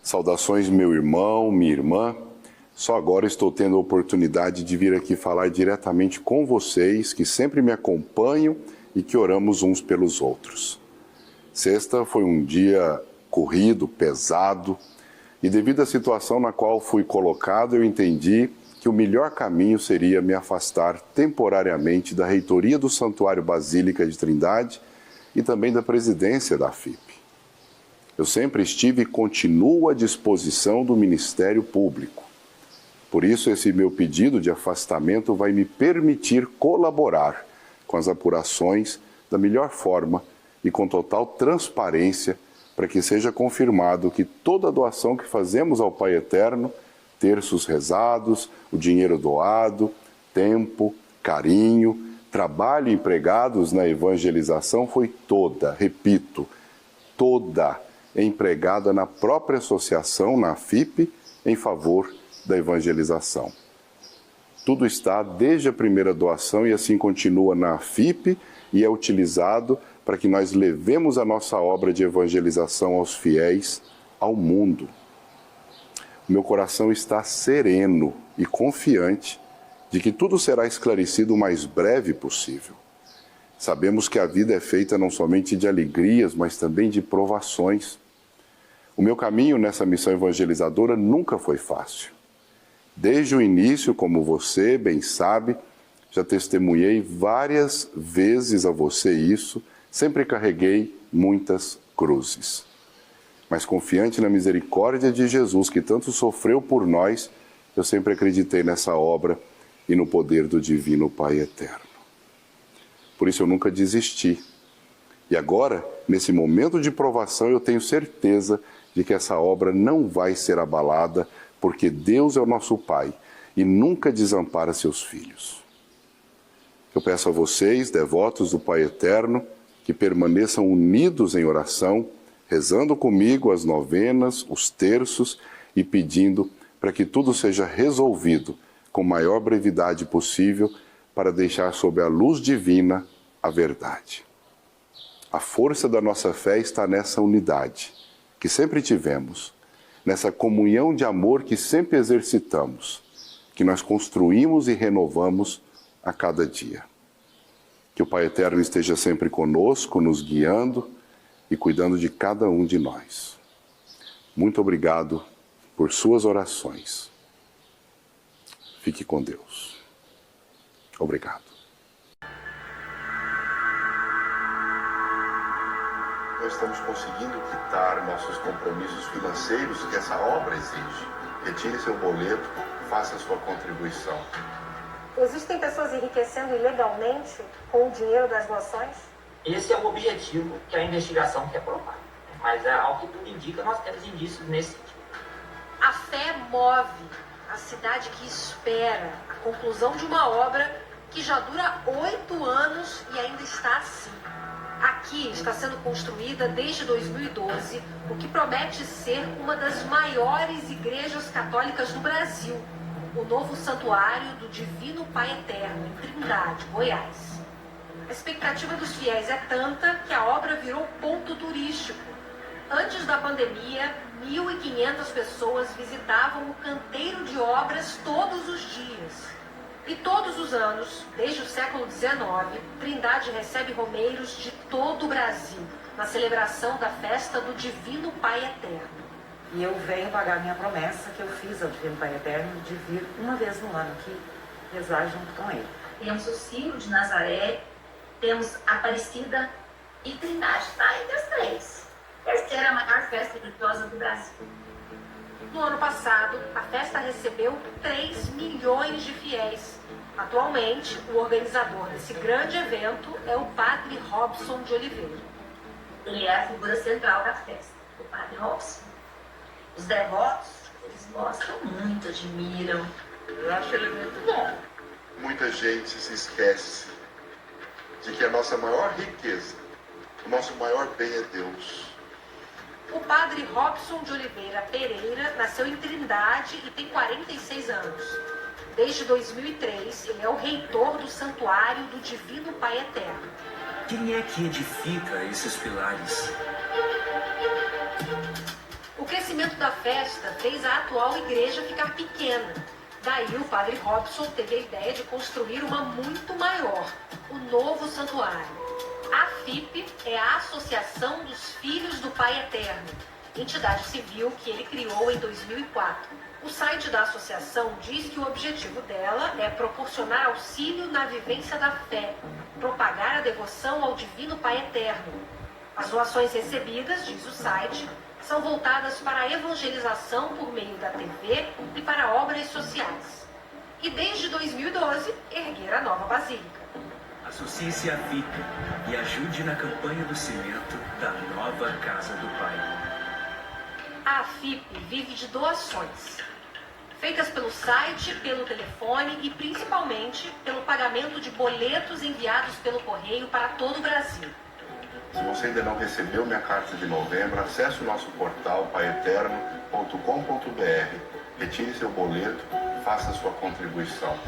Saudações, meu irmão, minha irmã. Só agora estou tendo a oportunidade de vir aqui falar diretamente com vocês, que sempre me acompanham e que oramos uns pelos outros. Sexta foi um dia corrido, pesado, e devido à situação na qual fui colocado, eu entendi que o melhor caminho seria me afastar temporariamente da reitoria do Santuário Basílica de Trindade e também da presidência da FIP. Eu sempre estive e continuo à disposição do Ministério Público. Por isso, esse meu pedido de afastamento vai me permitir colaborar com as apurações da melhor forma e com total transparência para que seja confirmado que toda doação que fazemos ao Pai Eterno, terços rezados, o dinheiro doado, tempo, carinho, trabalho empregados na evangelização foi toda, repito, toda empregada na própria associação, na FIP, em favor da evangelização. Tudo está desde a primeira doação e assim continua na FIP e é utilizado para que nós levemos a nossa obra de evangelização aos fiéis, ao mundo. O meu coração está sereno e confiante de que tudo será esclarecido o mais breve possível. Sabemos que a vida é feita não somente de alegrias, mas também de provações. O meu caminho nessa missão evangelizadora nunca foi fácil. Desde o início, como você bem sabe, já testemunhei várias vezes a você isso, sempre carreguei muitas cruzes. Mas confiante na misericórdia de Jesus, que tanto sofreu por nós, eu sempre acreditei nessa obra e no poder do Divino Pai Eterno. Por isso eu nunca desisti. E agora, nesse momento de provação, eu tenho certeza de que essa obra não vai ser abalada, porque Deus é o nosso Pai e nunca desampara seus filhos. Eu peço a vocês, devotos do Pai Eterno, que permaneçam unidos em oração, rezando comigo as novenas, os terços e pedindo para que tudo seja resolvido com a maior brevidade possível para deixar sob a luz divina a verdade. A força da nossa fé está nessa unidade que sempre tivemos, nessa comunhão de amor que sempre exercitamos, que nós construímos e renovamos a cada dia. Que o Pai Eterno esteja sempre conosco, nos guiando e cuidando de cada um de nós. Muito obrigado por suas orações. Fique com Deus. Obrigado. Nós estamos conseguindo quitar nossos compromissos financeiros que essa obra exige. Retire seu boleto, faça sua contribuição. Existem pessoas enriquecendo ilegalmente com o dinheiro das doações? Esse é o objetivo que a investigação quer provar. Mas, ao que tudo indica, nós temos indícios nesse sentido. A fé move a cidade que espera a conclusão de uma obra que já dura 8 anos e ainda está assim. Aqui está sendo construída desde 2012 o que promete ser uma das maiores igrejas católicas do Brasil, o novo Santuário do Divino Pai Eterno, em Trindade, Goiás. A expectativa dos fiéis é tanta que a obra virou ponto turístico. Antes da pandemia, 1.500 pessoas visitavam o canteiro de obras todos os dias. E todos os anos, desde o século XIX, Trindade recebe romeiros de todo o Brasil, na celebração da festa do Divino Pai Eterno. E eu venho pagar minha promessa que eu fiz ao Divino Pai Eterno de vir uma vez no ano aqui rezar junto com ele. Temos o Círio de Nazaré, temos Aparecida e Trindade, está entre as três. Terceira maior festa religiosa do Brasil. No ano passado, a festa recebeu 3 milhões de fiéis. Atualmente, o organizador desse grande evento é o Padre Robson de Oliveira. Ele é a figura central da festa, o Padre Robson. Os devotos, eles gostam muito, admiram. Eu acho ele muito bom. Muita gente se esquece de que a nossa maior riqueza, o nosso maior bem é Deus. O Padre Robson de Oliveira Pereira nasceu em Trindade e tem 46 anos. Desde 2003, ele é o reitor do Santuário do Divino Pai Eterno. Quem é que edifica esses pilares? O crescimento crescimento da festa fez a atual igreja ficar pequena. Daí o padre Robson teve a ideia de construir uma muito maior, o novo santuário. A AFIP é a Associação dos Filhos do Pai Eterno, entidade civil que ele criou em 2004. O site da associação diz que o objetivo dela é proporcionar auxílio na vivência da fé, propagar a devoção ao Divino Pai Eterno. As doações recebidas, diz o site, são voltadas para a evangelização por meio da TV e para obras sociais. E desde 2012, erguer a nova basílica. Associe-se à FIP e ajude na campanha do cimento da nova Casa do Pai. A AFIP vive de doações, feitas pelo site, pelo telefone e principalmente pelo pagamento de boletos enviados pelo correio para todo o Brasil. Se você ainda não recebeu minha carta de novembro, acesse o nosso portal paieterno.com.br, retire seu boleto e faça sua contribuição.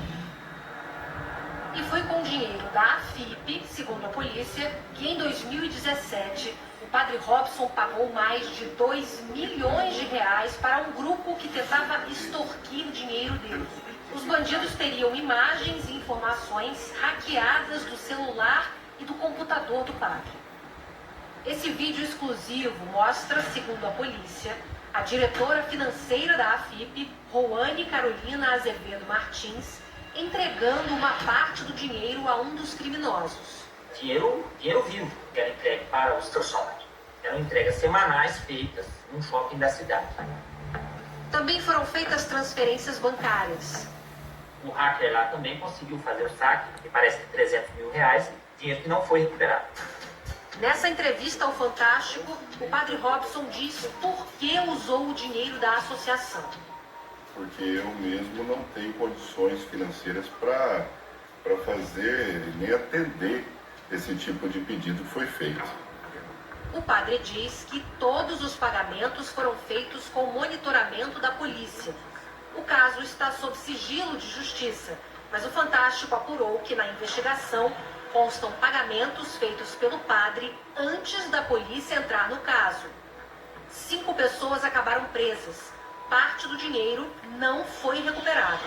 E foi com o dinheiro da AFIP, segundo a polícia, que em 2017 o padre Robson pagou mais de 2 milhões de reais para um grupo que tentava extorquir o dinheiro dele. Os bandidos teriam imagens e informações hackeadas do celular e do computador do padre. Esse vídeo exclusivo mostra, segundo a polícia, a diretora financeira da AFIP, Roane Carolina Azevedo Martins, entregando uma parte do dinheiro a um dos criminosos. Dinheiro vivo que era entregue para os extorsionários. Eram entregas semanais feitas no shopping da cidade. Também foram feitas transferências bancárias. O hacker lá também conseguiu fazer o saque, que parece que 300 mil reais, dinheiro que não foi recuperado. Nessa entrevista ao Fantástico, o padre Robson diz por que usou o dinheiro da associação. Porque eu mesmo não tenho condições financeiras para fazer nem atender esse tipo de pedido que foi feito. O padre diz que todos os pagamentos foram feitos com monitoramento da polícia. O caso está sob sigilo de justiça, mas o Fantástico apurou que na investigação constam pagamentos feitos pelo padre antes da polícia entrar no caso. 5 pessoas acabaram presas. Parte do dinheiro não foi recuperado.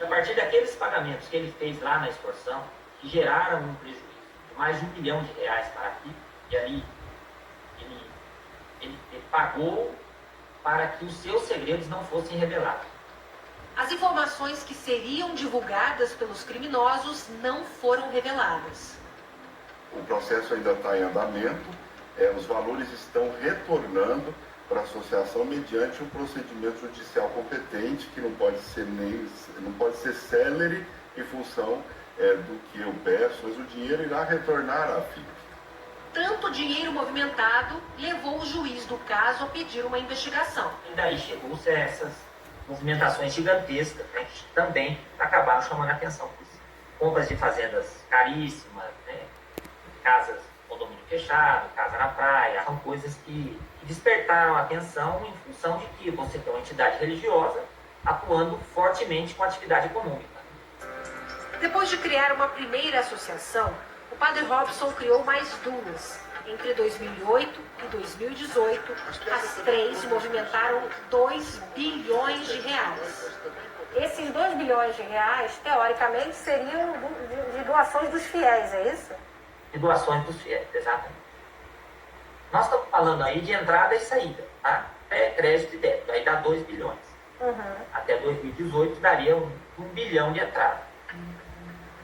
A partir daqueles pagamentos que ele fez lá na extorsão, que geraram um prejuízo de mais de 1 milhão de reais para aqui, e ali ele pagou para que os seus segredos não fossem revelados. As informações que seriam divulgadas pelos criminosos não foram reveladas. O processo ainda está em andamento, os valores estão retornando para a associação mediante um procedimento judicial competente que não pode ser célere em função do que eu peço, mas o dinheiro irá retornar à FIP. Tanto dinheiro movimentado levou o juiz do caso a pedir uma investigação. E daí chegou-se a essas movimentações gigantescas, né, que também acabaram chamando a atenção por isso. Compras de fazendas caríssimas, né, casas, condomínio fechado, casa na praia, são coisas que despertaram a atenção em função de que você tem uma entidade religiosa atuando fortemente com atividade econômica. Depois de criar uma primeira associação, o padre Robson criou mais 2. Entre 2008 e 2018, as 3 movimentaram 2 bilhões de reais. Esses 2 bilhões de reais, teoricamente, seriam de doações dos fiéis, é isso? De doações dos fiéis, exatamente. Nós estamos falando aí de entrada e saída, tá? Crédito e débito, aí dá 2 bilhões. Até 2018 daria 1 bilhão de entrada.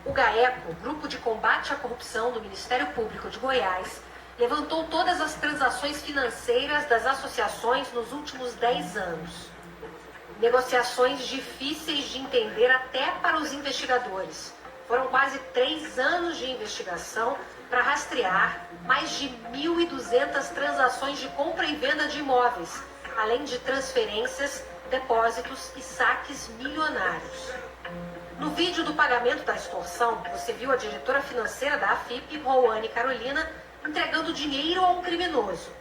O GAECO, Grupo de Combate à Corrupção do Ministério Público de Goiás, levantou todas as transações financeiras das associações nos últimos 10 anos. Negociações difíceis de entender até para os investigadores. Foram quase 3 anos de investigação para rastrear mais de 1.200 transações de compra e venda de imóveis, além de transferências, depósitos e saques milionários. No vídeo do pagamento da extorsão, você viu a diretora financeira da AFIP, Roane Carolina, entregando dinheiro a um criminoso.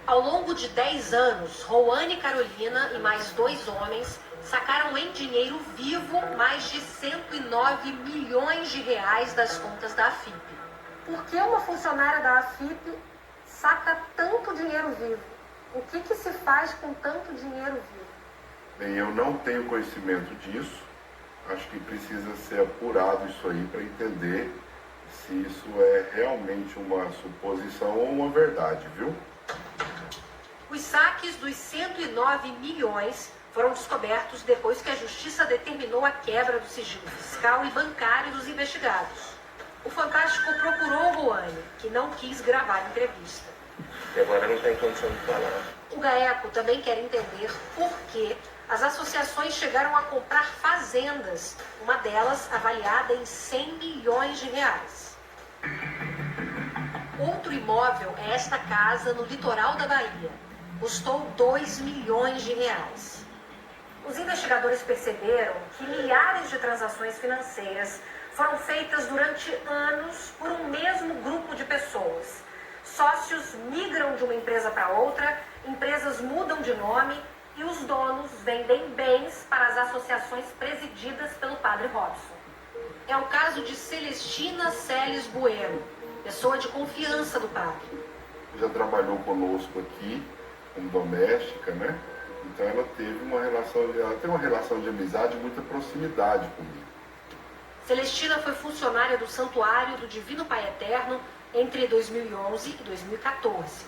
Ao longo de 10 anos, Roane Carolina e mais 2 homens sacaram em dinheiro vivo mais de 109 milhões de reais das contas da AFIP. Por que uma funcionária da AFIP saca tanto dinheiro vivo? O que se faz com tanto dinheiro vivo? Bem, eu não tenho conhecimento disso. Acho que precisa ser apurado isso aí para entender se isso é realmente uma suposição ou uma verdade, viu? Os saques dos 109 milhões foram descobertos depois que a Justiça determinou a quebra do sigilo fiscal e bancário dos investigados. O Fantástico procurou Rouane, que não quis gravar a entrevista. E agora não tem condição de falar. O GAECO também quer entender por que as associações chegaram a comprar fazendas, uma delas avaliada em 100 milhões de reais. Outro imóvel é esta casa no litoral da Bahia. Custou 2 milhões de reais. Os investigadores perceberam que milhares de transações financeiras foram feitas durante anos por um mesmo grupo de pessoas. Sócios migram de uma empresa para outra, empresas mudam de nome e os donos vendem bens para as associações presididas pelo padre Robson. É o caso de Celestina Celes Bueno, pessoa de confiança do padre. Já trabalhou conosco aqui como doméstica, né? Então ela tem uma relação de amizade e muita proximidade comigo. Celestina foi funcionária do Santuário do Divino Pai Eterno entre 2011 e 2014.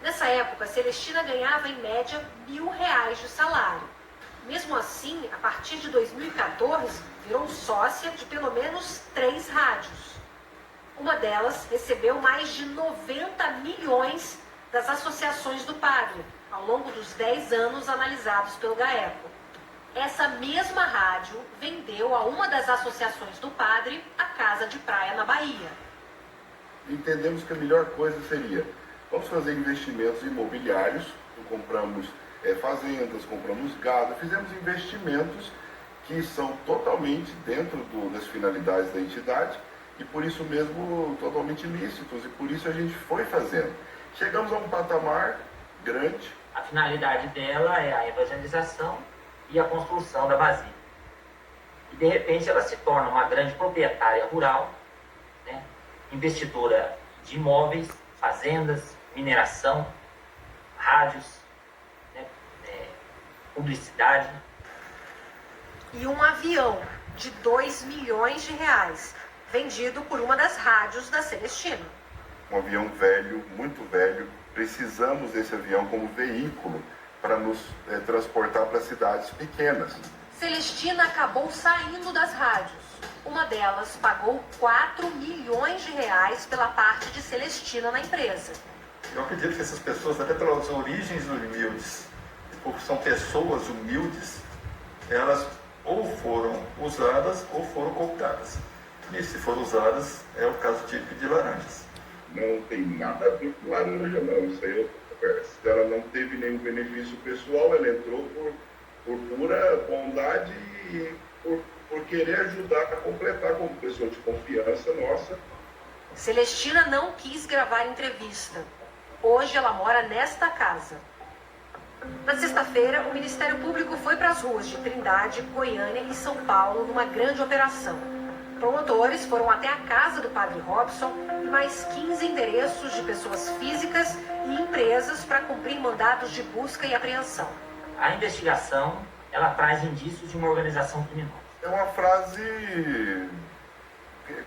Nessa época, Celestina ganhava em média R$ 1.000 de salário. Mesmo assim, a partir de 2014, virou sócia de pelo menos 3 rádios. Uma delas recebeu mais de 90 milhões das associações do padre, ao longo dos 10 anos analisados pelo GAECO. Essa mesma rádio vendeu a uma das associações do padre a casa de praia na Bahia. Entendemos que a melhor coisa seria, vamos fazer investimentos imobiliários, compramos fazendas, compramos gado, fizemos investimentos que são totalmente dentro das finalidades da entidade e por isso mesmo totalmente lícitos e por isso a gente foi fazendo. Chegamos a um patamar grande. A finalidade dela é a evangelização e a construção da basílica. E de repente ela se torna uma grande proprietária rural, né? Investidora de imóveis, fazendas, mineração, rádios, né? Publicidade. E um avião de 2 milhões de reais, vendido por uma das rádios da Celestina. Um avião velho, muito velho. Precisamos desse avião como veículo para nos transportar para cidades pequenas. Celestina acabou saindo das rádios. Uma delas pagou 4 milhões de reais pela parte de Celestina na empresa. Eu acredito que essas pessoas, até pelas origens humildes, porque são pessoas humildes, elas ou foram usadas ou foram cooptadas. E se foram usadas, é o caso típico de laranjas. Não tem nada a ver com laranja, não. Isso aí é outra conversa. Ela não teve nenhum benefício pessoal, ela entrou por pura bondade e por querer ajudar a completar como pessoa de confiança nossa. Celestina não quis gravar a entrevista. Hoje ela mora nesta casa. Na sexta-feira, o Ministério Público foi para as ruas de Trindade, Goiânia e São Paulo numa grande operação. Promotores foram até a casa do padre Robson e mais 15 endereços de pessoas físicas e empresas para cumprir mandados de busca e apreensão. A investigação, ela traz indícios de uma organização criminosa. É uma frase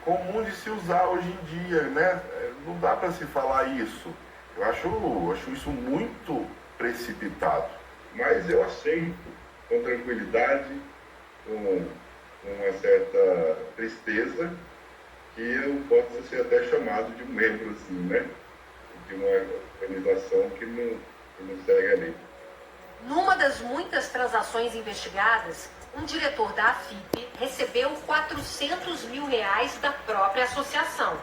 comum de se usar hoje em dia, né? Não dá para se falar isso. Eu acho isso muito precipitado. Mas eu aceito com tranquilidade, com uma certa tristeza, que eu possa ser até chamado de um membro, assim, né? De uma organização que não segue a lei. Numa das muitas transações investigadas, um diretor da AFIP recebeu 400 mil reais da própria associação.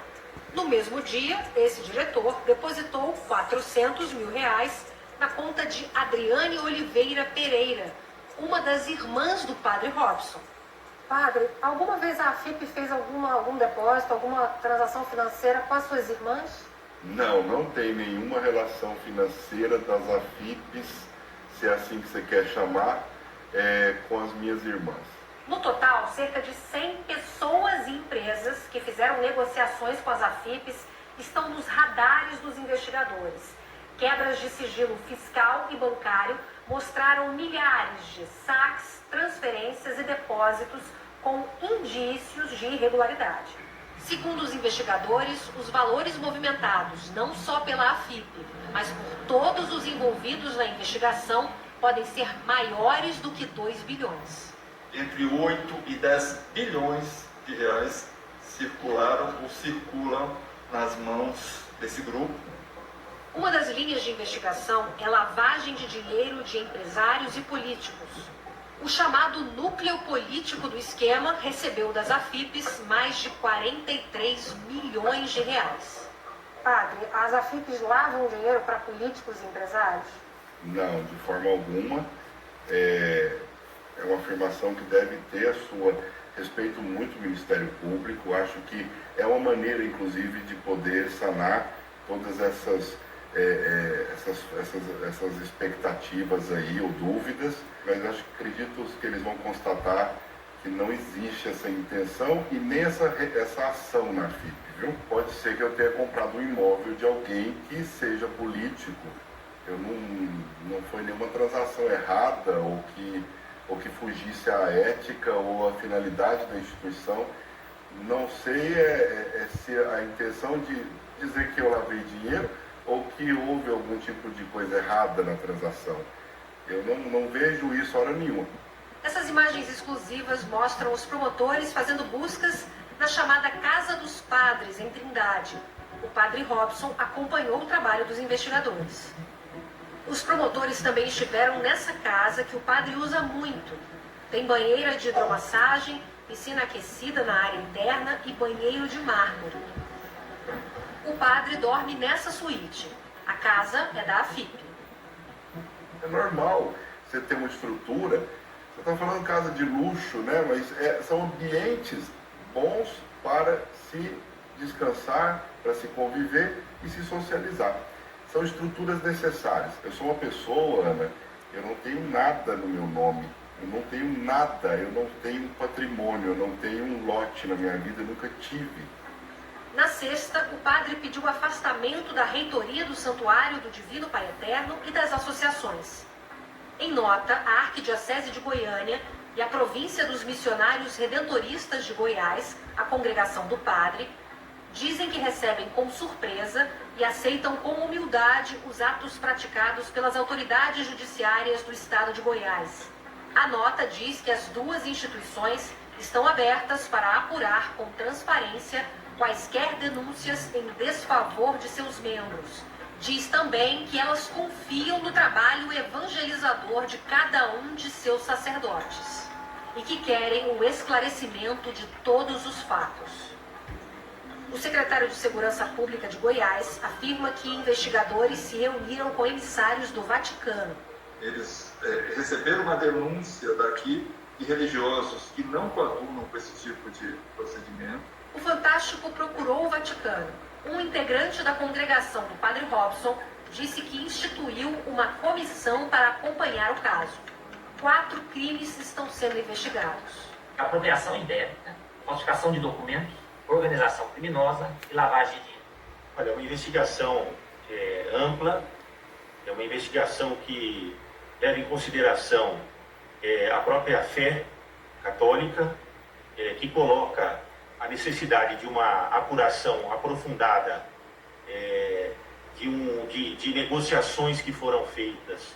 No mesmo dia, esse diretor depositou 400 mil reais na conta de Adriane Oliveira Pereira, uma das irmãs do padre Robson. Padre, alguma vez a AFIP fez algum depósito, alguma transação financeira com as suas irmãs? Não tem nenhuma relação financeira das AFIPs, se é assim que você quer chamar, com as minhas irmãs. No total, cerca de 100 pessoas e empresas que fizeram negociações com as AFIPs estão nos radares dos investigadores. Quebras de sigilo fiscal e bancário mostraram milhares de saques, transferências e depósitos com indícios de irregularidade. Segundo os investigadores, os valores movimentados, não só pela AFIP, mas por todos os envolvidos na investigação, podem ser maiores do que 2 bilhões. Entre 8 e 10 bilhões de reais circularam ou circulam nas mãos desse grupo. Uma das linhas de investigação é lavagem de dinheiro de empresários e políticos. O chamado núcleo político do esquema recebeu das AFIPs mais de 43 milhões de reais. Padre, as AFIPs lavam dinheiro para políticos e empresários? Não, de forma alguma. É uma afirmação que deve ter a sua... Respeito muito o Ministério Público, acho que é uma maneira, inclusive, de poder sanar todas essas expectativas aí, ou dúvidas, mas acredito que eles vão constatar que não existe essa intenção e nem essa ação na FIP, viu? Pode ser que eu tenha comprado um imóvel de alguém que seja político, não foi nenhuma transação errada ou que fugisse à ética ou à finalidade da instituição. Não sei se a intenção de dizer que eu lavei dinheiro ou que houve algum tipo de coisa errada na transação. Eu não vejo isso hora nenhuma. Essas imagens exclusivas mostram os promotores fazendo buscas na chamada Casa dos Padres, em Trindade. O padre Robson acompanhou o trabalho dos investigadores. Os promotores também estiveram nessa casa que o padre usa muito. Tem banheira de hidromassagem, piscina aquecida na área interna e banheiro de mármore. O padre dorme nessa suíte. A casa é da AFIP. É normal você ter uma estrutura, você está falando casa de luxo, né? Mas são ambientes bons para se descansar, para se conviver e se socializar. São estruturas necessárias. Eu sou uma pessoa, Ana, eu não tenho nada no meu nome. Eu não tenho nada, eu não tenho patrimônio, eu não tenho um lote na minha vida, eu nunca tive. Na sexta, o padre pediu o afastamento da reitoria do Santuário do Divino Pai Eterno e das associações. Em nota, a Arquidiocese de Goiânia e a Província dos Missionários Redentoristas de Goiás, a congregação do padre, dizem que recebem com surpresa e aceitam com humildade os atos praticados pelas autoridades judiciárias do estado de Goiás. A nota diz que as duas instituições estão abertas para apurar com transparência quaisquer denúncias em desfavor de seus membros. Diz também que elas confiam no trabalho evangelizador de cada um de seus sacerdotes e que querem o esclarecimento de todos os fatos. O secretário de Segurança Pública de Goiás afirma que investigadores se reuniram com emissários do Vaticano. Eles receberam uma denúncia daqui de religiosos que não coadunam com esse tipo de procedimento. O Fantástico procurou o Vaticano. Um integrante da congregação do padre Robson disse que instituiu uma comissão para acompanhar o caso. 4 crimes estão sendo investigados. Apropriação indébita, falsificação de documentos, organização criminosa e lavagem de dinheiro. Olha, é uma investigação ampla, é uma investigação que leva em consideração a própria fé católica, que coloca a necessidade de uma apuração aprofundada de negociações que foram feitas.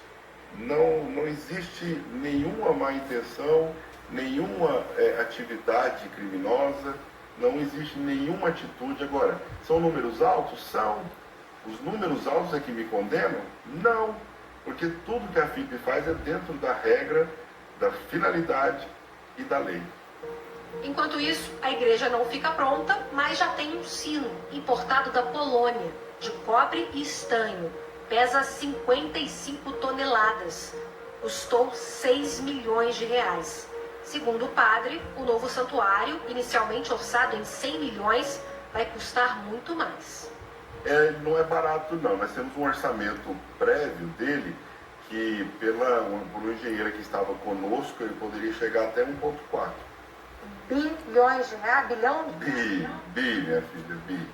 Não existe nenhuma má intenção, nenhuma atividade criminosa, não existe nenhuma atitude. Agora, são números altos? São. Os números altos é que me condenam? Não. Porque tudo que a FIP faz é dentro da regra, da finalidade e da lei. Enquanto isso, a igreja não fica pronta, mas já tem um sino importado da Polônia, de cobre e estanho. Pesa 55 toneladas. Custou 6 milhões de reais. Segundo o padre, o novo santuário, inicialmente orçado em 100 milhões, vai custar muito mais. Não é barato não, nós temos um orçamento prévio dele que por um engenheiro que estava conosco, ele poderia chegar até bilhões de reais? Bilhão? Bi, minha filha, bi.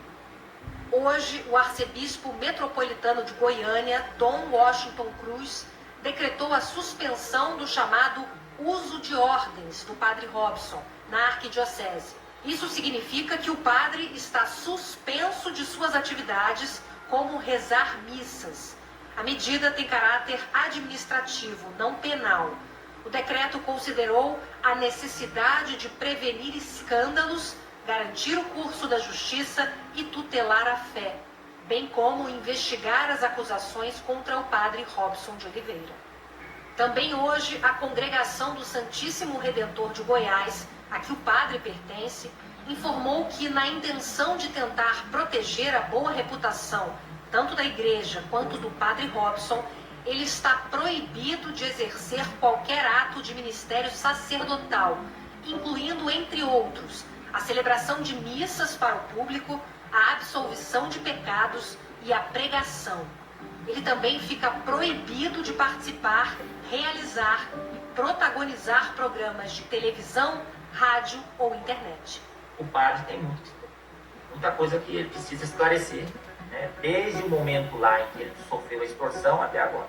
Hoje, o arcebispo metropolitano de Goiânia, Dom Washington Cruz, decretou a suspensão do chamado uso de ordens do padre Robson na arquidiocese. Isso significa que o padre está suspenso de suas atividades, como rezar missas. A medida tem caráter administrativo, não penal. O decreto considerou a necessidade de prevenir escândalos, garantir o curso da justiça e tutelar a fé, bem como investigar as acusações contra o padre Robson de Oliveira. Também hoje, a Congregação do Santíssimo Redentor de Goiás, a que o padre pertence, informou que, na intenção de tentar proteger a boa reputação tanto da igreja quanto do padre Robson, ele está proibido de exercer qualquer ato de ministério sacerdotal, incluindo, entre outros, a celebração de missas para o público, a absolvição de pecados e a pregação. Ele também fica proibido de participar, realizar e protagonizar programas de televisão, rádio ou internet. O padre tem muita coisa que ele precisa esclarecer, né? Desde o momento lá em que ele sofreu a extorsão até agora.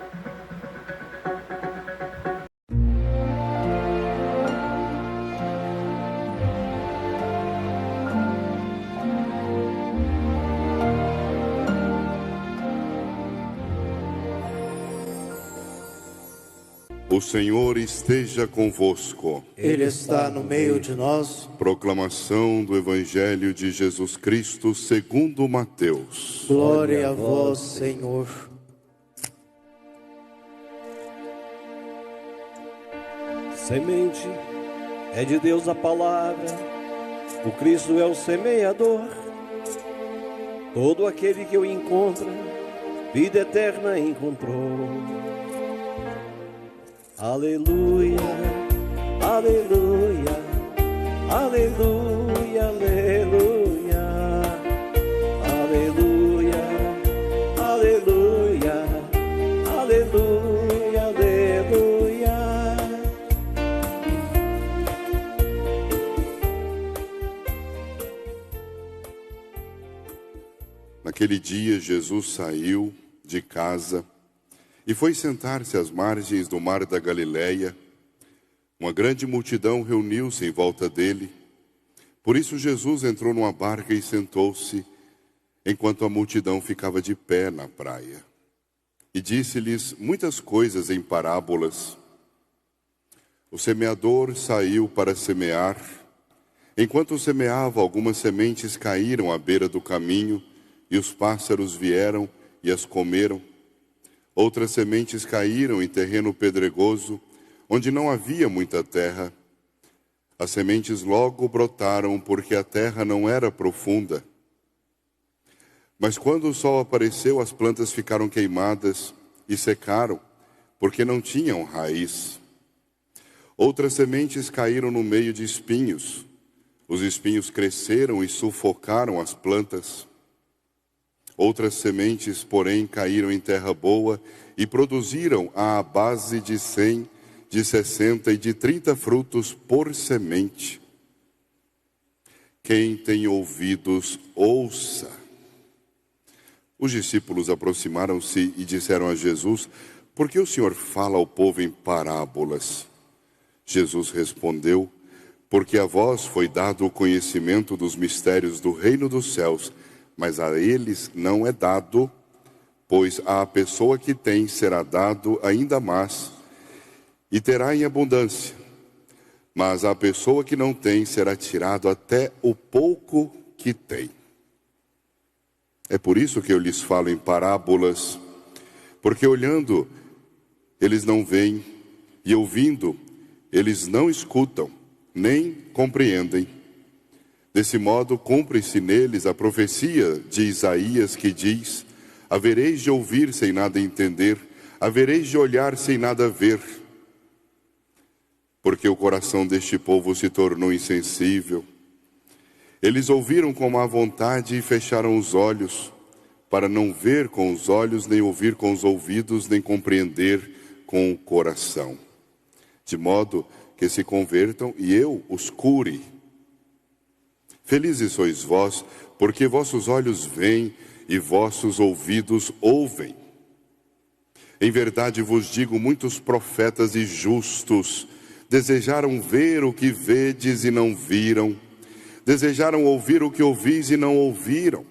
O Senhor esteja convosco. Ele está no meio de nós. Proclamação do Evangelho de Jesus Cristo segundo Mateus. Glória a vós, Senhor. Semente é de Deus a palavra, o Cristo é o semeador. Todo aquele que o encontra, vida eterna encontrou. Aleluia, aleluia, aleluia, aleluia, aleluia, aleluia, aleluia, aleluia. Naquele dia, Jesus saiu de casa e foi sentar-se às margens do mar da Galileia. Uma grande multidão reuniu-se em volta dele. Por isso Jesus entrou numa barca e sentou-se, enquanto a multidão ficava de pé na praia. E disse-lhes muitas coisas em parábolas. O semeador saiu para semear. Enquanto semeava, algumas sementes caíram à beira do caminho, e os pássaros vieram e as comeram. Outras sementes caíram em terreno pedregoso, onde não havia muita terra. As sementes logo brotaram, porque a terra não era profunda. Mas quando o sol apareceu, as plantas ficaram queimadas e secaram, porque não tinham raiz. Outras sementes caíram no meio de espinhos. Os espinhos cresceram e sufocaram as plantas. Outras sementes, porém, caíram em terra boa e produziram à base de 100, de 60 e de 30 frutos por semente. Quem tem ouvidos, ouça. Os discípulos aproximaram-se e disseram a Jesus: por que o Senhor fala ao povo em parábolas? Jesus respondeu: porque a vós foi dado o conhecimento dos mistérios do reino dos céus, mas a eles não é dado, pois à pessoa que tem será dado ainda mais, e terá em abundância. Mas à pessoa que não tem será tirado até o pouco que tem. É por isso que eu lhes falo em parábolas, porque olhando eles não veem, e ouvindo eles não escutam, nem compreendem. Desse modo, cumpre-se neles a profecia de Isaías que diz: havereis de ouvir sem nada entender, havereis de olhar sem nada ver. Porque o coração deste povo se tornou insensível. Eles ouviram com má vontade e fecharam os olhos, para não ver com os olhos, nem ouvir com os ouvidos, nem compreender com o coração. De modo que se convertam e eu os cure. Felizes sois vós, porque vossos olhos veem e vossos ouvidos ouvem. Em verdade vos digo, muitos profetas e justos desejaram ver o que vedes e não viram, desejaram ouvir o que ouvis e não ouviram.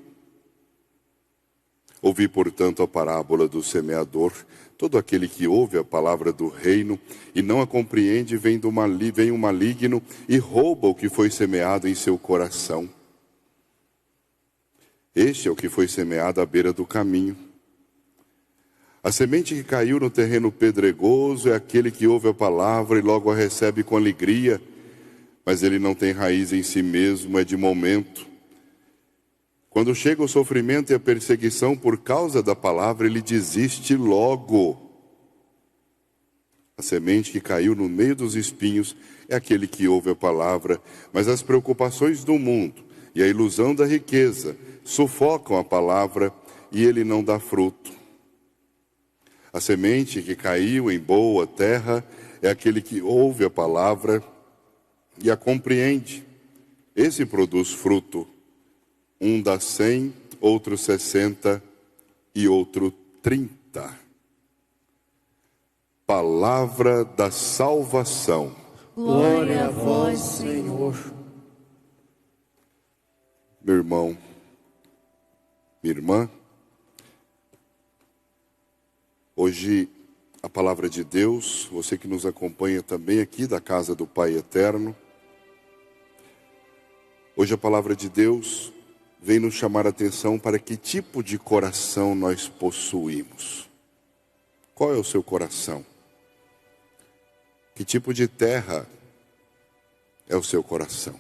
Ouvi, portanto, a parábola do semeador. Todo aquele que ouve a palavra do reino e não a compreende, vem um maligno e rouba o que foi semeado em seu coração. Este é o que foi semeado à beira do caminho. A semente que caiu no terreno pedregoso é aquele que ouve a palavra e logo a recebe com alegria, mas ele não tem raiz em si mesmo, é de momento. Quando chega o sofrimento e a perseguição por causa da palavra, ele desiste logo. A semente que caiu no meio dos espinhos é aquele que ouve a palavra, mas as preocupações do mundo e a ilusão da riqueza sufocam a palavra e ele não dá fruto. A semente que caiu em boa terra é aquele que ouve a palavra e a compreende. Esse produz fruto. Um dá 100, outro 60 e outro 30. Palavra da salvação. Glória a vós, Senhor. Meu irmão, minha irmã, hoje a palavra de Deus, você que nos acompanha também aqui da casa do Pai Eterno, hoje a palavra de Deus vem nos chamar a atenção para que tipo de coração nós possuímos. Qual é o seu coração? Que tipo de terra é o seu coração?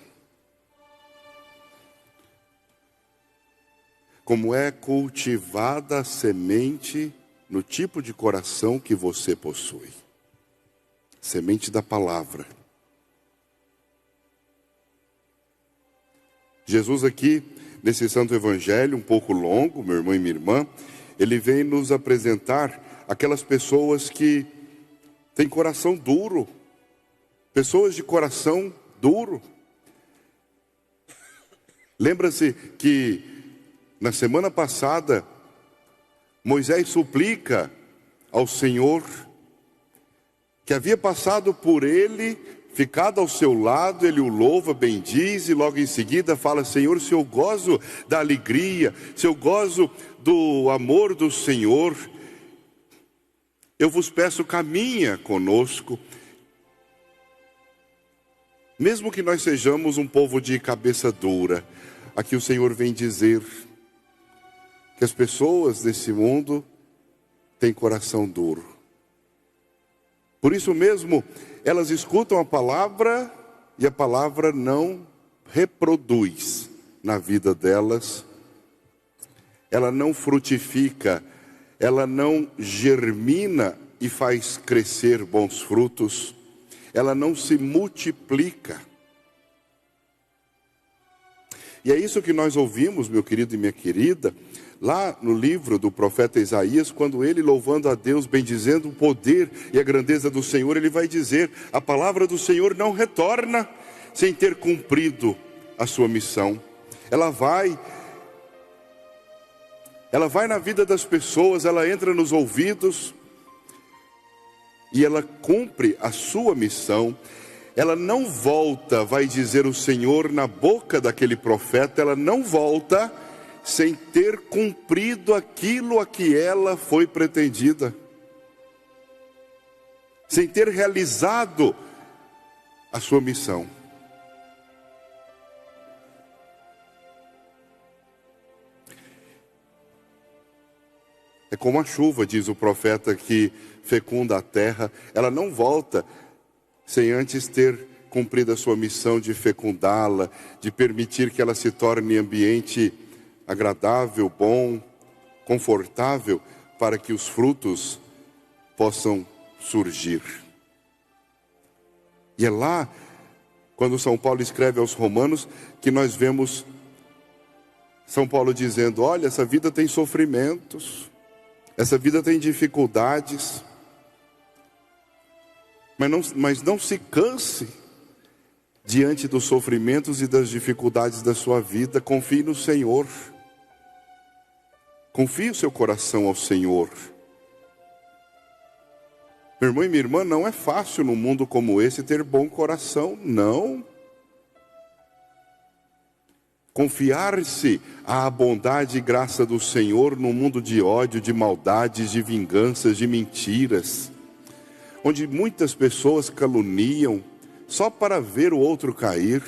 Como é cultivada a semente no tipo de coração que você possui? Semente da palavra. Jesus aqui, nesse santo evangelho, um pouco longo, meu irmão e minha irmã, ele vem nos apresentar aquelas pessoas que têm coração duro, pessoas de coração duro. Lembra-se que na semana passada, Moisés suplica ao Senhor, que havia passado por ele, ficado ao seu lado, ele o louva, bendiz e logo em seguida fala: Senhor, se eu gozo da alegria, se eu gozo do amor do Senhor, eu vos peço, caminha conosco. Mesmo que nós sejamos um povo de cabeça dura, aqui o Senhor vem dizer que as pessoas desse mundo têm coração duro. Por isso mesmo, elas escutam a palavra e a palavra não reproduz na vida delas. Ela não frutifica, ela não germina e faz crescer bons frutos. Ela não se multiplica. E é isso que nós ouvimos, meu querido e minha querida, lá no livro do profeta Isaías, quando ele, louvando a Deus, bendizendo o poder e a grandeza do Senhor, ele vai dizer: a palavra do Senhor não retorna sem ter cumprido a sua missão. Ela vai na vida das pessoas, ela entra nos ouvidos e ela cumpre a sua missão. Ela não volta, vai dizer o Senhor na boca daquele profeta, ela não volta sem ter cumprido aquilo a que ela foi pretendida, sem ter realizado a sua missão. É como a chuva, diz o profeta, que fecunda a terra, ela não volta sem antes ter cumprido a sua missão de fecundá-la, de permitir que ela se torne ambiente agradável, bom, confortável, para que os frutos possam surgir. E é lá, quando São Paulo escreve aos Romanos, que nós vemos São Paulo dizendo: olha, essa vida tem sofrimentos, essa vida tem dificuldades, mas não se canse diante dos sofrimentos e das dificuldades da sua vida, confie no Senhor. Confie o seu coração ao Senhor. Meu irmão e minha irmã, não é fácil num mundo como esse ter bom coração, não. Confiar-se à bondade e graça do Senhor num mundo de ódio, de maldades, de vinganças, de mentiras, onde muitas pessoas caluniam só para ver o outro cair,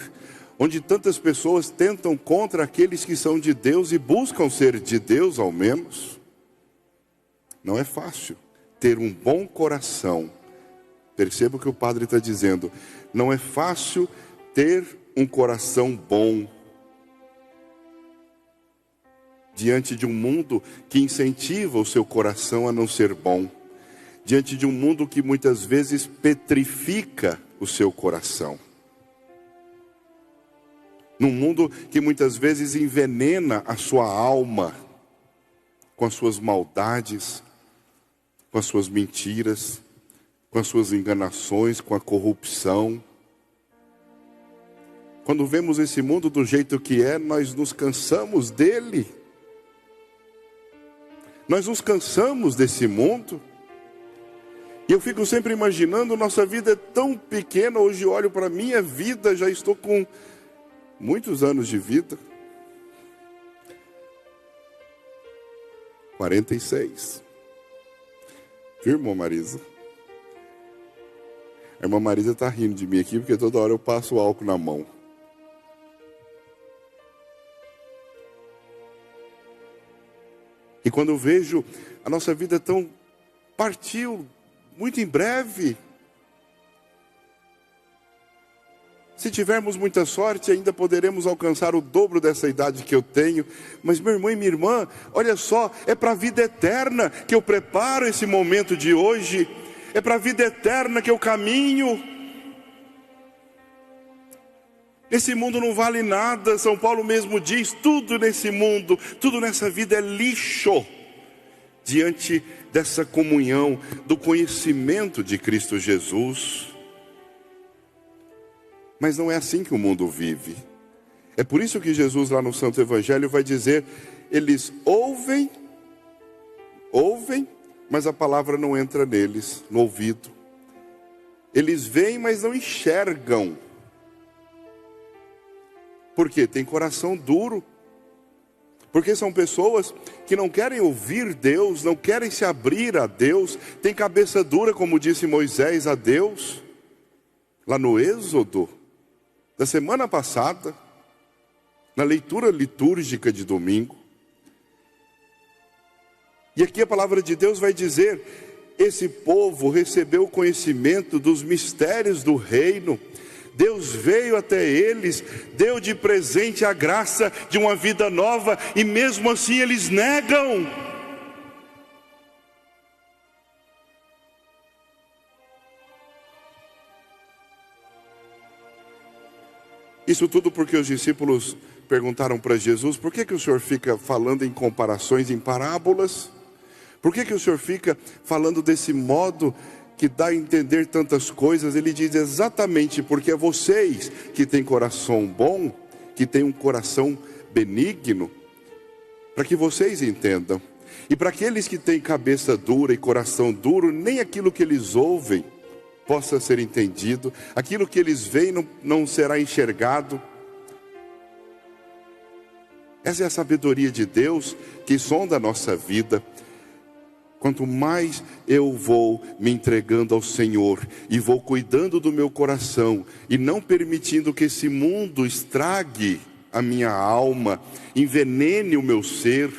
onde tantas pessoas tentam contra aqueles que são de Deus e buscam ser de Deus ao menos. Não é fácil ter um bom coração. Perceba o que o padre está dizendo. Não é fácil ter um coração bom diante de um mundo que incentiva o seu coração a não ser bom, diante de um mundo que muitas vezes petrifica o seu coração, num mundo que muitas vezes envenena a sua alma com as suas maldades, com as suas mentiras, com as suas enganações, com a corrupção. Quando vemos esse mundo do jeito que é, nós nos cansamos dele. Nós nos cansamos desse mundo. E eu fico sempre imaginando, nossa vida é tão pequena. Hoje olho para a minha vida, já estou com muitos anos de vida. 46. Viu, irmã Marisa? A irmã Marisa está rindo de mim aqui, porque toda hora eu passo álcool na mão. E quando eu vejo a nossa vida tão partiu, muito em breve. Se tivermos muita sorte, ainda poderemos alcançar o dobro dessa idade que eu tenho. Mas meu irmão e minha irmã, olha só, é para a vida eterna que eu preparo esse momento de hoje. É para a vida eterna que eu caminho. Esse mundo não vale nada. São Paulo mesmo diz, tudo nesse mundo, tudo nessa vida é lixo diante dessa comunhão, do conhecimento de Cristo Jesus. Mas não é assim que o mundo vive. É por isso que Jesus lá no Santo Evangelho vai dizer, eles ouvem, mas a palavra não entra neles, no ouvido. Eles veem, mas não enxergam. Por quê? Tem coração duro. Porque são pessoas que não querem ouvir Deus, não querem se abrir a Deus, tem cabeça dura, como disse Moisés a Deus, lá no Êxodo, da semana passada, na leitura litúrgica de domingo. E aqui a palavra de Deus vai dizer, esse povo recebeu o conhecimento dos mistérios do reino, Deus veio até eles, deu de presente a graça de uma vida nova, e mesmo assim eles negam. Isso tudo porque os discípulos perguntaram para Jesus, por que o Senhor fica falando em comparações, em parábolas? Por que o Senhor fica falando desse modo que dá a entender tantas coisas? Ele diz exatamente porque é vocês que têm coração bom, que têm um coração benigno, para que vocês entendam. E para aqueles que têm cabeça dura e coração duro, nem aquilo que eles ouvem possa ser entendido, aquilo que eles veem não será enxergado. Essa é a sabedoria de Deus que sonda a nossa vida. Quanto mais eu vou me entregando ao Senhor e vou cuidando do meu coração e não permitindo que esse mundo estrague a minha alma, envenene o meu ser,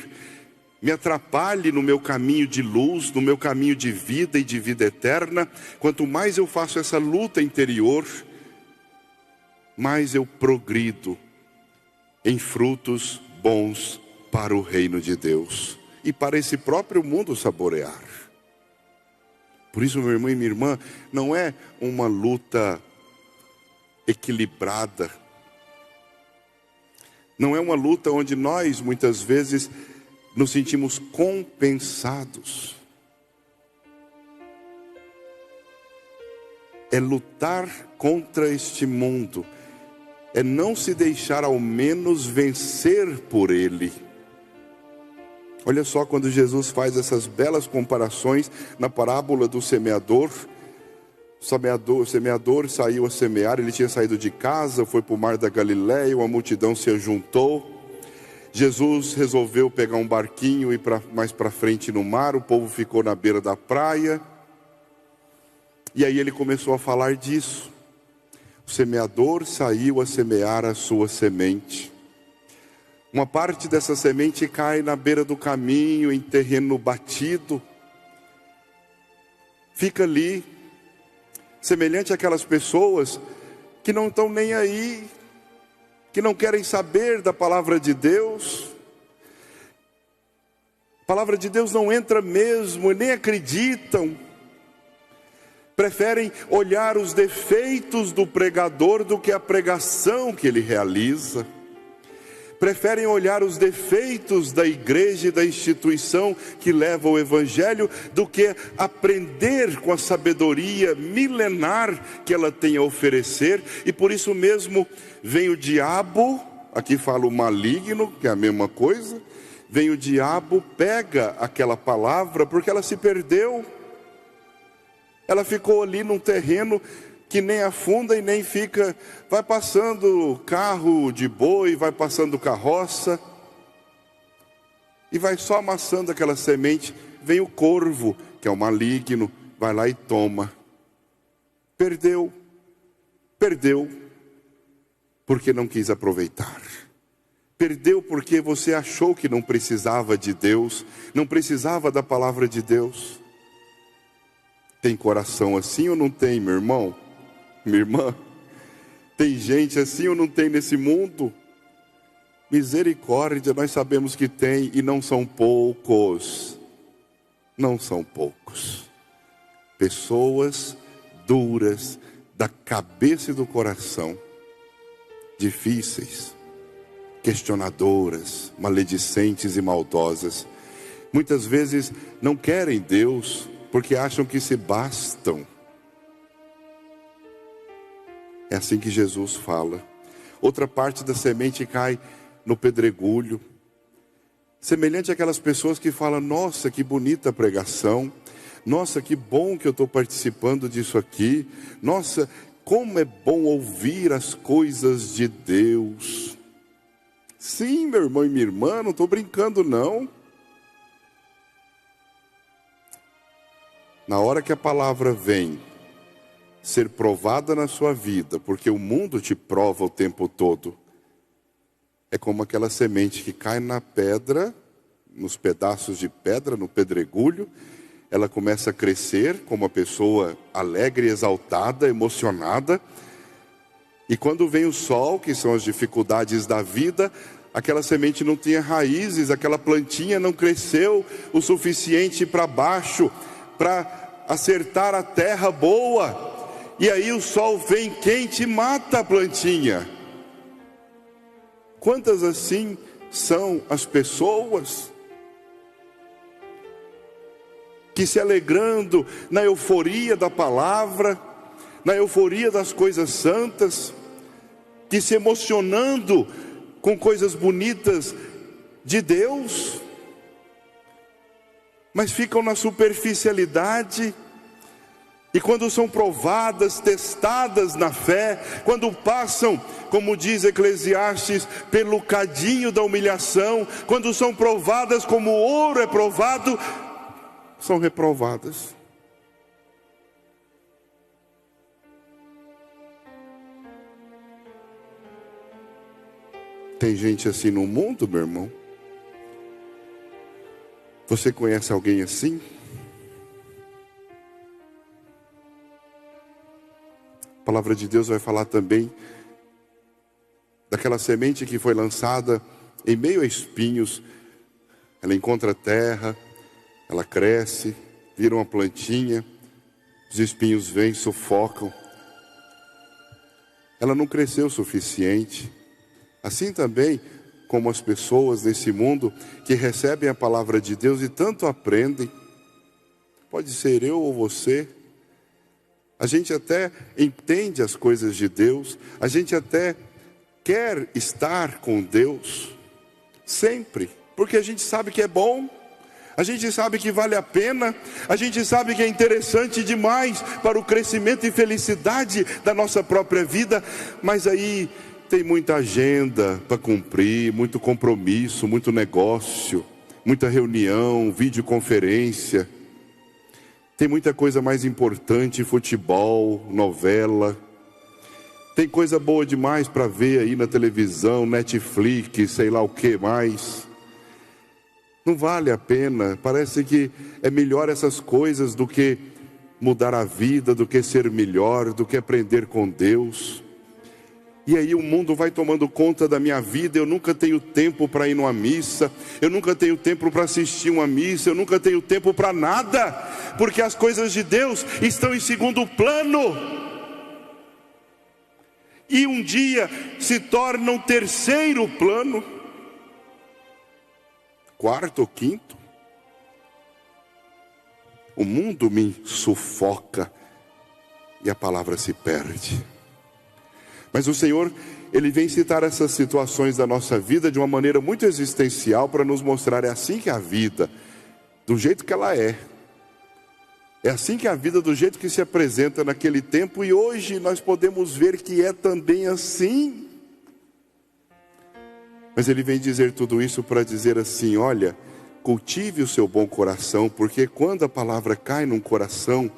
me atrapalhe no meu caminho de luz, no meu caminho de vida e de vida eterna, quanto mais eu faço essa luta interior, mais eu progrido em frutos bons para o reino de Deus e para esse próprio mundo saborear. Por isso, meu irmão e minha irmã, não é uma luta equilibrada, não é uma luta onde nós muitas vezes nos sentimos compensados. É lutar contra este mundo, é não se deixar ao menos vencer por ele. Olha só quando Jesus faz essas belas comparações na parábola do semeador. O semeador saiu a semear, ele tinha saído de casa, foi para o mar da Galileia, uma multidão se ajuntou. Jesus resolveu pegar um barquinho e ir mais para frente no mar, o povo ficou na beira da praia. E aí ele começou a falar disso. O semeador saiu a semear a sua semente. Uma parte dessa semente cai na beira do caminho, em terreno batido. Fica ali, semelhante àquelas pessoas que não estão nem aí, que não querem saber da palavra de Deus. A palavra de Deus não entra mesmo, nem acreditam. Preferem olhar os defeitos do pregador do que a pregação que ele realiza. Preferem olhar os defeitos da igreja e da instituição que leva o evangelho do que aprender com a sabedoria milenar que ela tem a oferecer. E por isso mesmo vem o diabo, aqui fala o maligno, que é a mesma coisa. Vem o diabo, pega aquela palavra porque ela se perdeu. Ela ficou ali num terreno que nem afunda e nem fica, vai passando carro de boi, vai passando carroça, e vai só amassando aquela semente. Vem o corvo, que é o maligno, vai lá e toma. Perdeu, porque não quis aproveitar. Perdeu porque você achou que não precisava de Deus, não precisava da palavra de Deus. Tem coração assim ou não tem, meu irmão? Minha irmã? Tem gente assim ou não tem nesse mundo? Misericórdia, nós sabemos que tem, e não são poucos. Não são poucos. Pessoas duras da cabeça e do coração, difíceis, questionadoras, maledicentes e maldosas. Muitas vezes não querem Deus porque acham que se bastam. É assim que Jesus fala. Outra parte da semente cai no pedregulho, semelhante àquelas pessoas que falam: nossa, que bonita a pregação, nossa, que bom que eu estou participando disso aqui, nossa, como é bom ouvir as coisas de Deus. Sim, meu irmão e minha irmã, não estou brincando não. Na hora que a palavra vem ser provada na sua vida, porque o mundo te prova o tempo todo, é como aquela semente que cai na pedra, nos pedaços de pedra, no pedregulho. Ela começa a crescer como uma pessoa alegre, exaltada, emocionada, e quando vem o sol, que são as dificuldades da vida, aquela semente não tinha raízes, aquela plantinha não cresceu o suficiente para baixo, para acertar a terra boa. E aí o sol vem quente e mata a plantinha. Quantas assim são as pessoas que, se alegrando na euforia da palavra, na euforia das coisas santas, que se emocionando com coisas bonitas de Deus, mas ficam na superficialidade. E quando são provadas, testadas na fé, quando passam, como diz Eclesiastes, pelo cadinho da humilhação, quando são provadas como o ouro é provado, são reprovadas. Tem gente assim no mundo, meu irmão? Você conhece alguém assim? A palavra de Deus vai falar também daquela semente que foi lançada em meio a espinhos. Ela encontra terra, ela cresce, vira uma plantinha, os espinhos vêm, sufocam. Ela não cresceu o suficiente. Assim também como as pessoas desse mundo que recebem a palavra de Deus e tanto aprendem, pode ser eu ou você. A gente até entende as coisas de Deus, a gente até quer estar com Deus sempre, porque a gente sabe que é bom, a gente sabe que vale a pena, a gente sabe que é interessante demais para o crescimento e felicidade da nossa própria vida, mas aí tem muita agenda para cumprir, muito compromisso, muito negócio, muita reunião, videoconferência. Tem muita coisa mais importante, futebol, novela. Tem coisa boa demais para ver aí na televisão, Netflix, sei lá o que mais. Não vale a pena, parece que é melhor essas coisas do que mudar a vida, do que ser melhor, do que aprender com Deus. E aí o mundo vai tomando conta da minha vida, eu nunca tenho tempo para ir numa missa, eu nunca tenho tempo para assistir uma missa, eu nunca tenho tempo para nada, porque as coisas de Deus estão em segundo plano. E um dia se tornam terceiro plano, quarto ou quinto. O mundo me sufoca e a palavra se perde. Mas o Senhor, Ele vem citar essas situações da nossa vida de uma maneira muito existencial para nos mostrar, é assim que é a vida, do jeito que ela é. É assim que é a vida, do jeito que se apresenta naquele tempo, e hoje nós podemos ver que é também assim. Mas Ele vem dizer tudo isso para dizer assim, olha, cultive o seu bom coração, porque quando a palavra cai num coração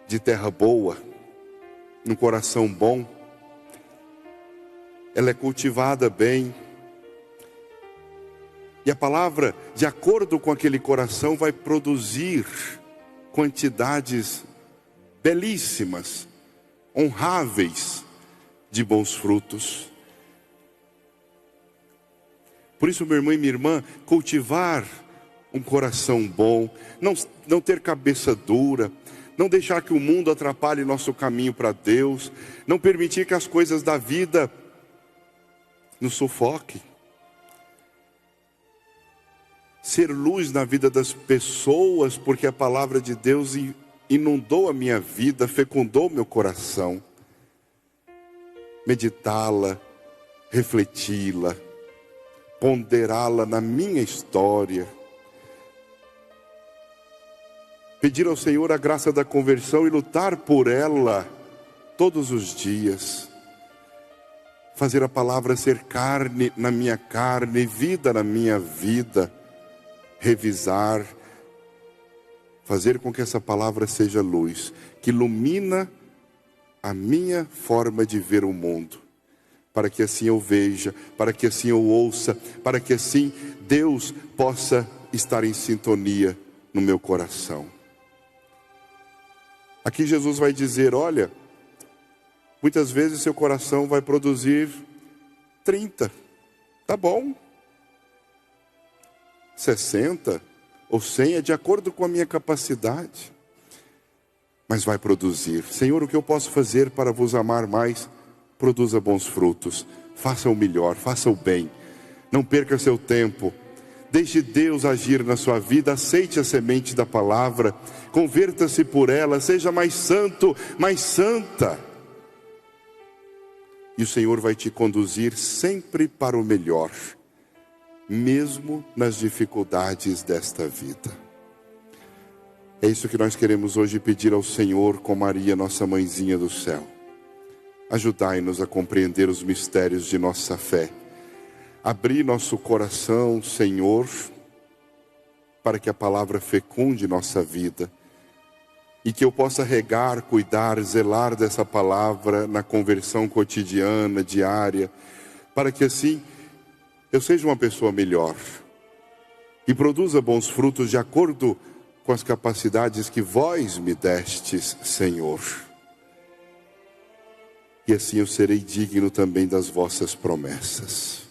de terra boa, num coração bom, ela é cultivada bem. E a palavra, de acordo com aquele coração, vai produzir quantidades belíssimas, honráveis de bons frutos. Por isso, meu irmão e minha irmã, cultivar um coração bom, não ter cabeça dura, não deixar que o mundo atrapalhe nosso caminho para Deus, não permitir que as coisas da vida nos sufoquem. Ser luz na vida das pessoas, porque a palavra de Deus inundou a minha vida, fecundou meu coração. Meditá-la, refleti-la, ponderá-la na minha história. Pedir ao Senhor a graça da conversão e lutar por ela todos os dias. Fazer a palavra ser carne na minha carne, vida na minha vida. Revisar, fazer com que essa palavra seja luz, que ilumina a minha forma de ver o mundo, para que assim eu veja, para que assim eu ouça, para que assim Deus possa estar em sintonia no meu coração. Aqui Jesus vai dizer, olha, muitas vezes seu coração vai produzir 30, tá bom. 60 ou 100 é de acordo com a minha capacidade. Mas vai produzir. Senhor, o que eu posso fazer para vos amar mais? Produza bons frutos. Faça o melhor, faça o bem. Não perca seu tempo. Deixe Deus agir na sua vida. Aceite a semente da palavra. Converta-se por ela. Seja mais santo, mais santa. E o Senhor vai te conduzir sempre para o melhor, mesmo nas dificuldades desta vida. É isso que nós queremos hoje pedir ao Senhor com Maria, nossa mãezinha do céu. Ajudai-nos a compreender os mistérios de nossa fé. Abri nosso coração, Senhor, para que a palavra fecunde nossa vida. E que eu possa regar, cuidar, zelar dessa palavra na conversão cotidiana, diária. Para que assim eu seja uma pessoa melhor e produza bons frutos de acordo com as capacidades que vós me destes, Senhor. E assim eu serei digno também das vossas promessas.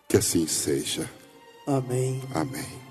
Que assim seja. Amém. Amém.